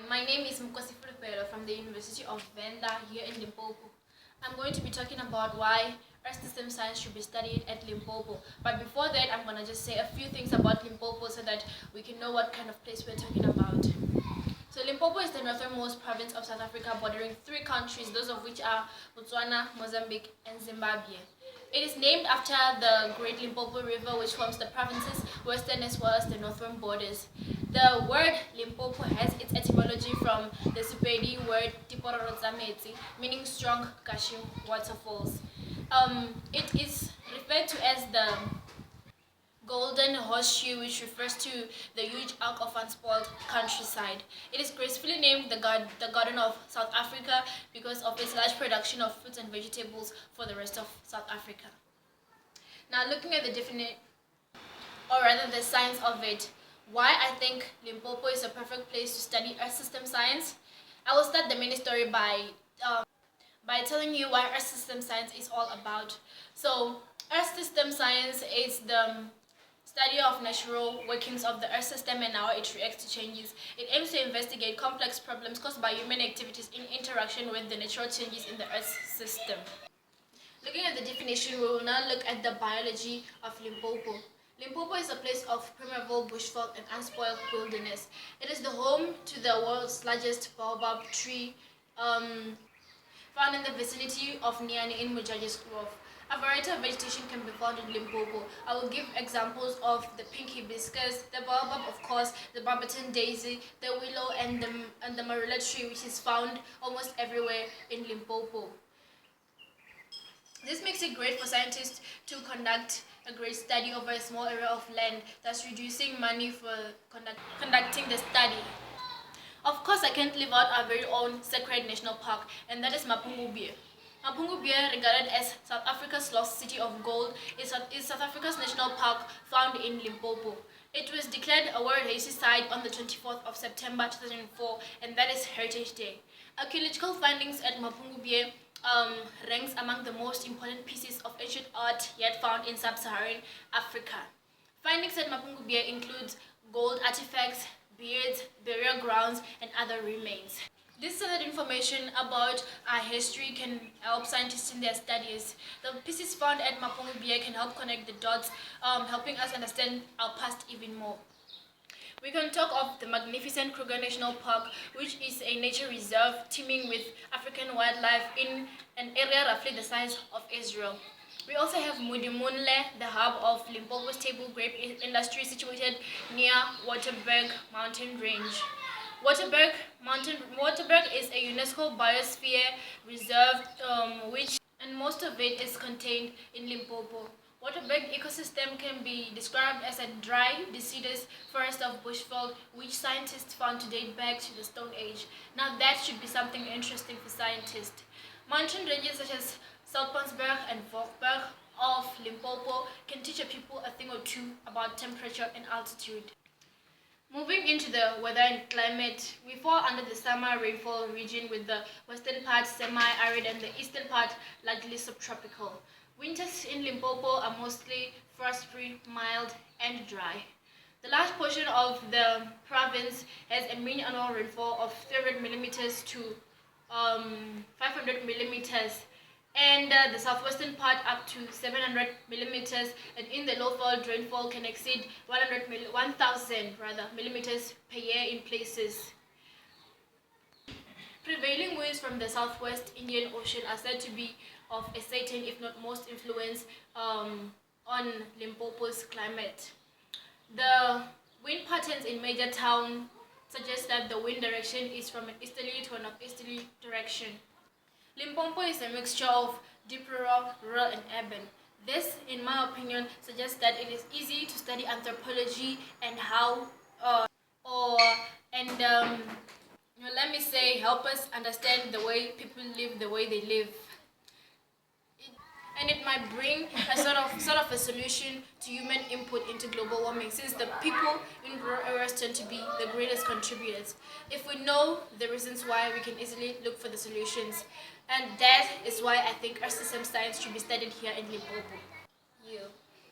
My name is Mkosi Fulpelo from the University of Venda here in Limpopo. I'm going to be talking about why Earth system science should be studied at Limpopo. But before that, I'm going to just say a few things about Limpopo so that we can know what kind of place we're talking about. So Limpopo is the northernmost province of South Africa, bordering 3 countries, those of which are Botswana, Mozambique, and Zimbabwe. It is named after the Great Limpopo River, which forms the province's western as well as the northern borders. The word Limpopo has its etymology from the Sepedi word Tipororotsameti, meaning strong gushing waterfalls. It is referred to as the Golden Horseshoe, which refers to the huge arc of unspoiled countryside. It is gracefully named the Garden of South Africa because of its large production of fruits and vegetables for the rest of South Africa. Now, looking at the definition, or rather the science of it, why I think Limpopo is a perfect place to study Earth system science, I will start the mini story by telling you what Earth system science is all about. So, Earth system science is the study of natural workings of the Earth system and how it reacts to changes. It aims to investigate complex problems caused by human activities in interaction with the natural changes in the Earth system. Looking at the definition, we will now look at the biology of Limpopo. Limpopo is a place of primeval bushveld and unspoiled wilderness. It is the home to the world's largest baobab tree, found in the vicinity of Niani in Mujajis Grove. A variety of vegetation can be found in Limpopo. I will give examples of the pink hibiscus, the baobab of course, the Barberton daisy, the willow, and the marula tree, which is found almost everywhere in Limpopo. This makes it great for scientists to conduct a great study over a small area of land, thus reducing money for conducting the study. Of course, I can't leave out our very own sacred national park, and that is Mapungubwe. Mapungubwe, regarded as South Africa's lost city of gold, is South Africa's national park found in Limpopo. It was declared a World Heritage Site on the 24th of September 2004, and that is Heritage Day. Archaeological findings at Mapungubwe ranks among the most important pieces of ancient art yet found in sub-Saharan Africa. Findings at Mapungubwe include gold artifacts, beards, burial grounds, and other remains. This standard information about our history can help scientists in their studies. The pieces found at Mapungubwe can help connect the dots, helping us understand our past even more. We can talk of the magnificent Kruger National Park, which is a nature reserve teeming with African wildlife in an area roughly the size of Israel. We also have Mudimunle, the hub of Limpopo's table grape industry, situated near Waterberg mountain range. Waterberg is a UNESCO Biosphere Reserve, and most of it is contained in Limpopo. Waterberg ecosystem can be described as a dry, deciduous forest of bushveld, which scientists found to date back to the Stone Age. Now that should be something interesting for scientists. Mountain ranges such as Salpansberg and Volkberg of Limpopo can teach a pupil a thing or two about temperature and altitude. Moving into the weather and climate, we fall under the summer rainfall region, with the western part semi-arid and the eastern part largely subtropical. Winters in Limpopo are mostly frost-free, mild, and dry. The large portion of the province has a mean annual rainfall of 300 millimeters to 500 millimeters, and the southwestern part up to 700 millimeters, and in the low-fall rainfall can exceed 1,000 millimeters per year in places. Prevailing winds from the southwest Indian Ocean are said to be of a certain, if not most, influence on Limpopo's climate. The wind patterns in major towns suggest that the wind direction is from an easterly to a northeasterly direction. Limpopo is a mixture of deep rural, and urban. This, in my opinion, suggests that it is easy to study anthropology and help us understand the way people live, the way they live. And it might bring a sort of a solution to human input into global warming, since the people in rural areas tend to be the greatest contributors. If we know the reasons why, we can easily look for the solutions. And that is why I think Earth system science should be studied here in Limpopo.